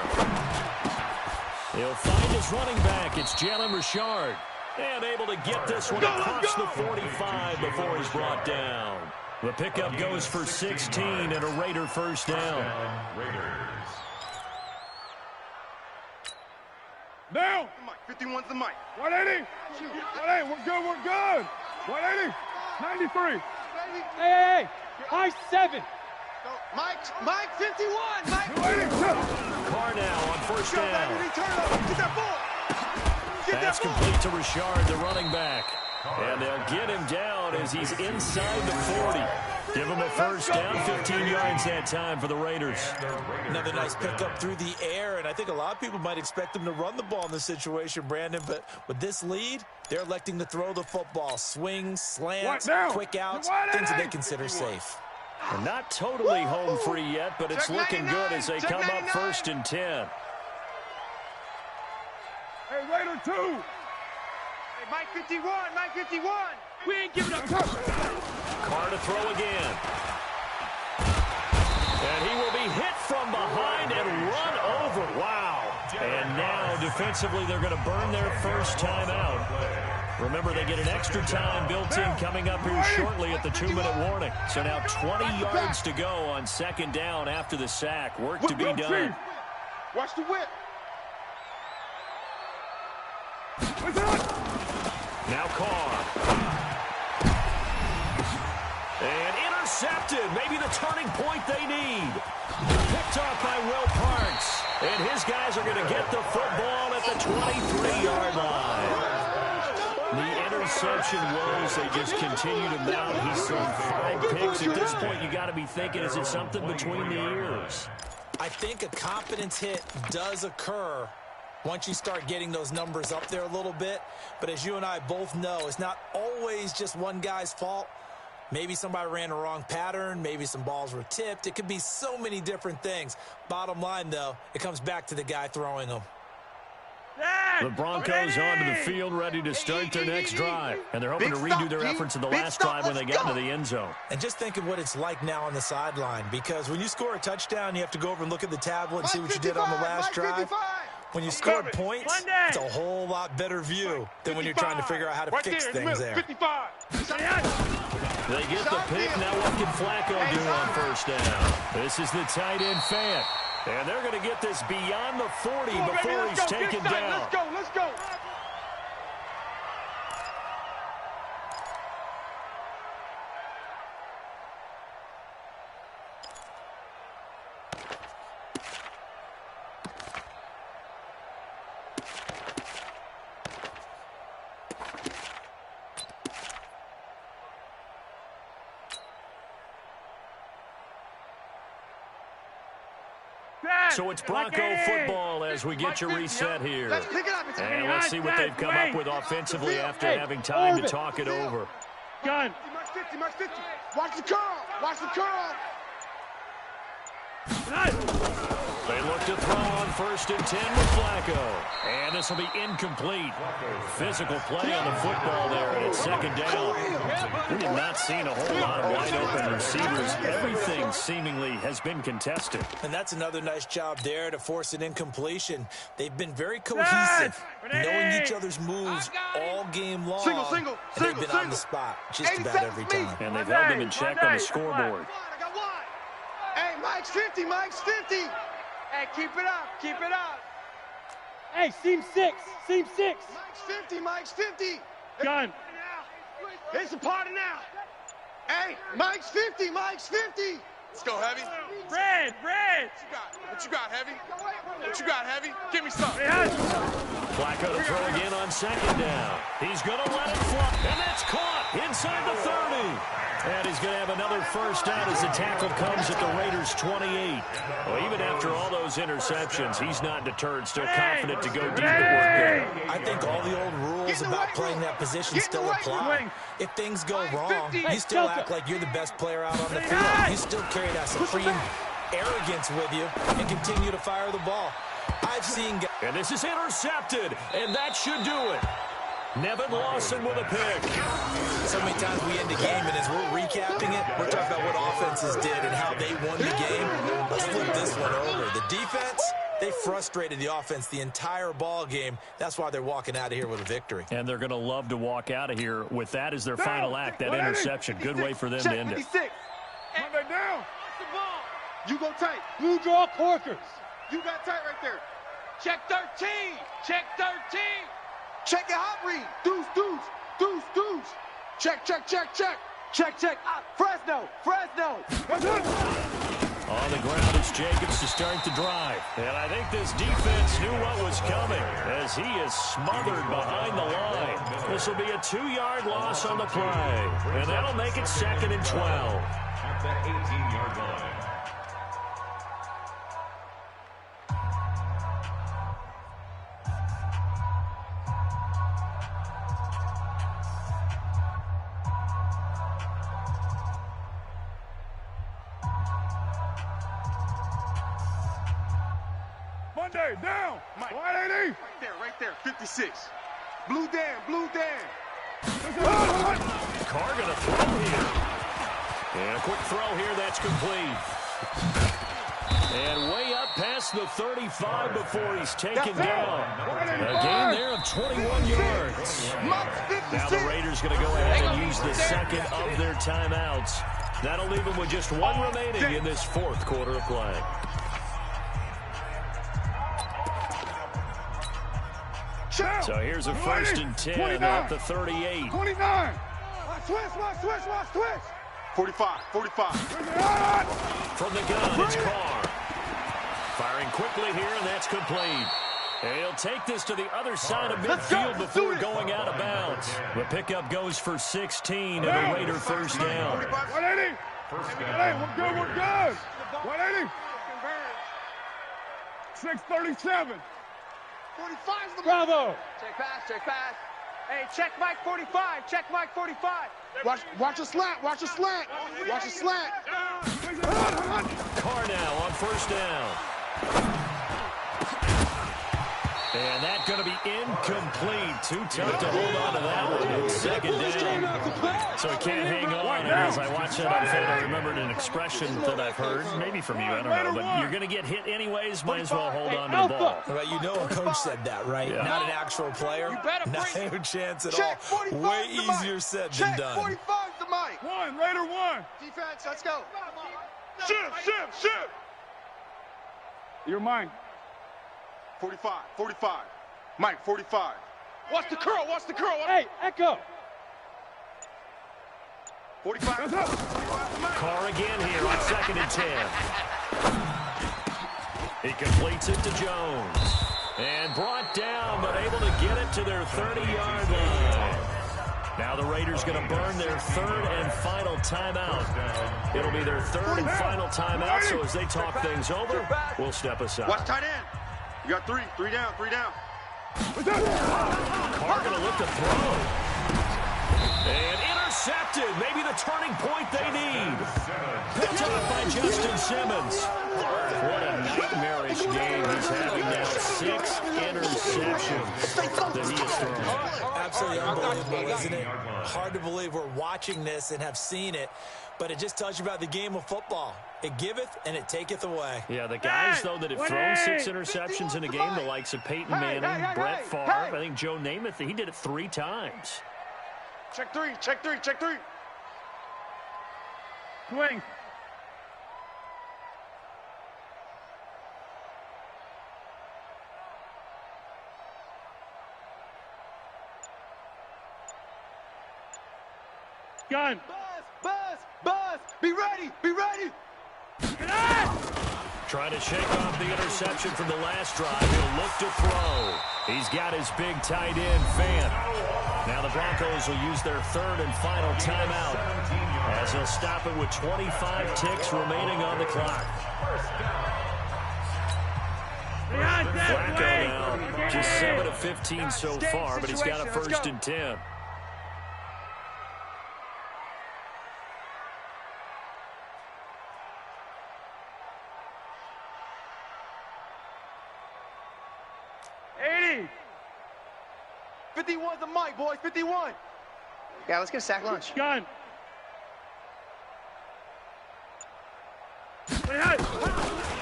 He'll find his running back. It's Jalen Richard. And able to get this one across the 45 before he's brought down. The pickup goes for 16 and a Raider first down. Down. 51's the mic. 180. 180. We're good. We're good. 180. 93. Hey, high 7. Mike 51. Mike. 280. Carr now on first down. Get that ball. That's complete to Richard, the running back. And they'll get him down as he's inside the 40. Give him a first down, 15 yards that time for the Raiders. Another nice pickup through the air, and I think a lot of people might expect them to run the ball in this situation, Brandon, but with this lead, they're electing to throw the football. Swings, slants, quick outs, things that they consider safe. And not totally home free yet, but it's looking good as they come up 1st and 10. Hey, Raider 2. Hey, Mike 51. Mike 51. We ain't giving up. Carr to throw again. And he will be hit from behind and run over. Wow. And now defensively they're going to burn their first time out. Remember, they get an extra time built in coming up here shortly at the 2-minute warning. So now 20 yards to go on second down after the sack. Work to be done. Watch the whip. Now Carr. And intercepted. Maybe the turning point they need. Picked off by Will Parks. And his guys are going to get the football at the 23-yard line. The interception woes, they just continue to mount. He's thrown 5 picks. At this point, you got to be thinking, is it something between the ears? I think a confidence hit does occur once you start getting those numbers up there a little bit. But as you and I both know, it's not always just one guy's fault. Maybe somebody ran a wrong pattern. Maybe some balls were tipped. It could be so many different things. Bottom line, though, it comes back to the guy throwing them. The Broncos onto the field, ready to start their next drive. And they're hoping to redo their efforts in the last drive when they got into the end zone. And just think of what it's like now on the sideline. Because when you score a touchdown, you have to go over and look at the tablet and see what you did on the last drive. When you scored points, it's a whole lot better view than when you're trying to figure out how to fix things there. They get the pick. Now what can Flacco do on first down? This is the tight end Fant. And they're going to get this beyond the 40 before he's taken down. Let's go, let's go. So it's Bronco football as we get your reset here. And let's see what they've come up with offensively after having time to talk it over. Gun. Mark 50. Watch the curl. Watch the curl. They look to throw on 1st and 10 with Flacco. And this will be incomplete. Physical play on the football there, and it's second down. We have not seen a whole lot of wide-open receivers. Everything seemingly has been contested. And that's another nice job there to force an incompletion. They've been very cohesive, knowing each other's moves all game long. Single. And they've been on the spot just about every time. And they've held them in check on the scoreboard. Hey, Mike's 50. Mike's 50. Hey, keep it up. Keep it up. Hey, seam 6. Seam 6. Mike's 50. Mike's 50. Gun. It's a party now. Hey, Mike's 50. Mike's 50. Let's go, Heavy. Red. What you got, Heavy? What you got, Heavy? Give me some. Flacco to throw again on second down. He's going to let it fly, and that's caught inside the 30. And he's going to have another first down as the tackle comes at the Raiders' 28. Well, even after all those interceptions, he's not deterred, still confident to go deep at work there. I think all the old rules about playing that position still apply. If things go wrong, you still act like you're the best player out on the field. You still carry that supreme arrogance with you and continue to fire the ball. I've seen guys. And this is intercepted, and that should do it. Nevin Lawson with a pick. So many times we end the game, and as we're recapping it, we're talking about what offenses did and how they won the game. Let's flip this one over. The defense, they frustrated the offense the entire ball game. That's why they're walking out of here with a victory. And they're going to love to walk out of here with that as their final act, that interception. Good way for them to end it. Monday down. You go tight. Blue draw corkers. You got tight right there. Check 13. Check 13. Check it, hot read. Deuce. Check. Check. Fresno. On the ground, it's Jacobs to start the drive. And I think this defense knew what was coming as he is smothered behind the line. This will be a 2-yard loss on the play. And that'll make it 2nd and 12. At the 18-yard line. Monday down. Mike. 180. Right there. 56. Blue Dan. Carr going to throw here. And a quick throw here, that's complete. And way up past the 35 before he's taken down. A gain there of 21 yards. Now the Raiders going to go ahead and use the second of their timeouts. That'll leave them with just one remaining in this fourth quarter of play. So here's a 1st and 10 at the 38. 29. Switch. 45. From the gun, it's Carr. Firing quickly here, and that's complete. And he'll take this to the other side of midfield before going out of bounds. The pickup goes for 16 and a Raider first down. 180. We're good. 180. 637. 45's the Bravo. Check pass. Hey, check Mike 45. Watch a slant. Carr now on first down. And that's going to be incomplete. Too tough to hold on to that one. It's 2nd down. So he can't hang on. And as I watch that unfold, I remembered an expression that I've heard, maybe from you, I don't know. But you're going to get hit anyways, might as well hold on to the ball. Well, you know a coach said that, right? Yeah. Not an actual player. No chance at all. Way easier said than done. 45's the Mike. Raider 1. Defense, let's go. Shift. You're mine. 45. Mike, 45. Watch the curl. Hey, Echo. 45. Carr again here on 2nd and 10. He completes it to Jones. And brought down, but able to get it to their 30-yard line. Now the Raiders going to burn their 3rd and final timeout. It'll be their 3rd and final timeout, so as they talk things over, we'll step aside. Watch tight end. You got 3 down. Carr going to look to throw. And intercepted. Maybe the turning point they need. Picked off by Justin Simmons. What a nightmarish game he's having now. 6 interceptions that he has thrown. Absolutely unbelievable, isn't it? Hard to believe we're watching this and have seen it, but it just tells you about the game of football. It giveth and it taketh away. Yeah, the guys, though, that have thrown 6 interceptions in a game, the likes of Peyton Manning, Brett Favre, I think Joe Namath, he did it 3 times. Check 3. Swing. Gun. Buzz. Be ready. Trying to shake off the interception from the last drive. He'll look to throw. He's got his big tight end, Fant. Now the Broncos will use their third and final timeout as he'll stop it with 25 ticks remaining on the clock. Flacco now, just 7 of 15 so far, but he's got a 1st and 10. $51's the mic, boys. 51. Yeah, let's get a sack lunch. Gun.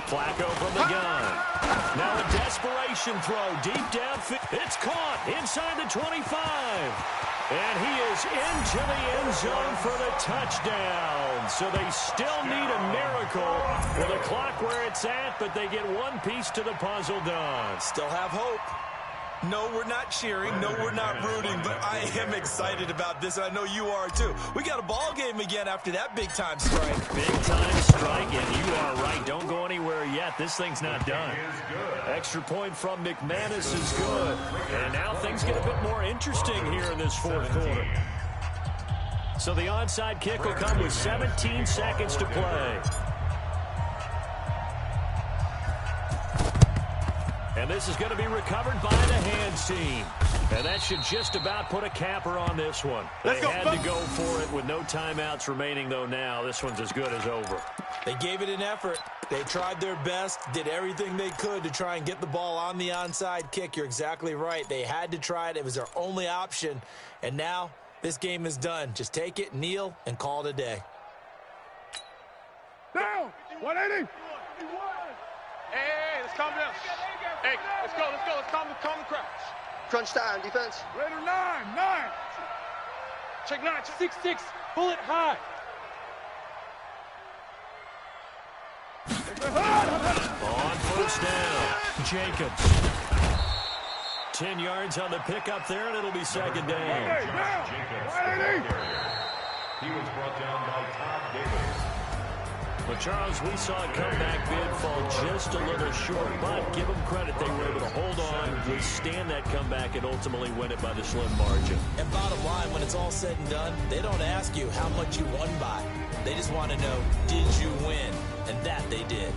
Flacco from the gun. Now a desperation throw deep downfield. It's caught inside the 25. And he is into the end zone for the touchdown. So they still need a miracle with the clock where it's at, but they get one piece to the puzzle done. Still have hope. No, we're not cheering. No, we're not rooting, but I am excited about this, and I know you are too. We got a ball game again after that big-time strike. Big-time strike, and you are right. Don't go anywhere yet. This thing's not done. Extra point from McManus is good. And now things get a bit more interesting here in this fourth quarter. So the onside kick will come with 17 seconds to play. And this is going to be recovered by the hands team. And that should just about put a capper on this one. They had to go for it with no timeouts remaining, though, now. This one's as good as over. They gave it an effort. They tried their best, did everything they could to try and get the ball on the onside kick. You're exactly right. They had to try it. It was their only option. And now this game is done. Just take it, kneel, and call it a day. Down. 180. Hey, let's calm down. Hey, let's go. Let's calm the crowd. Crunch time, defense. Raider 9. Check 9. 6-6. Bullet high. On first down, Jacobs. 10 yards on the pickup there, and it'll be second down. He was brought down by Todd Davis. But, Charles, we saw a comeback bid fall just a little short, but give them credit. They were able to hold on, withstand that comeback, and ultimately win it by the slim margin. And bottom line, when it's all said and done, they don't ask you how much you won by. They just want to know, did you win? And that they did.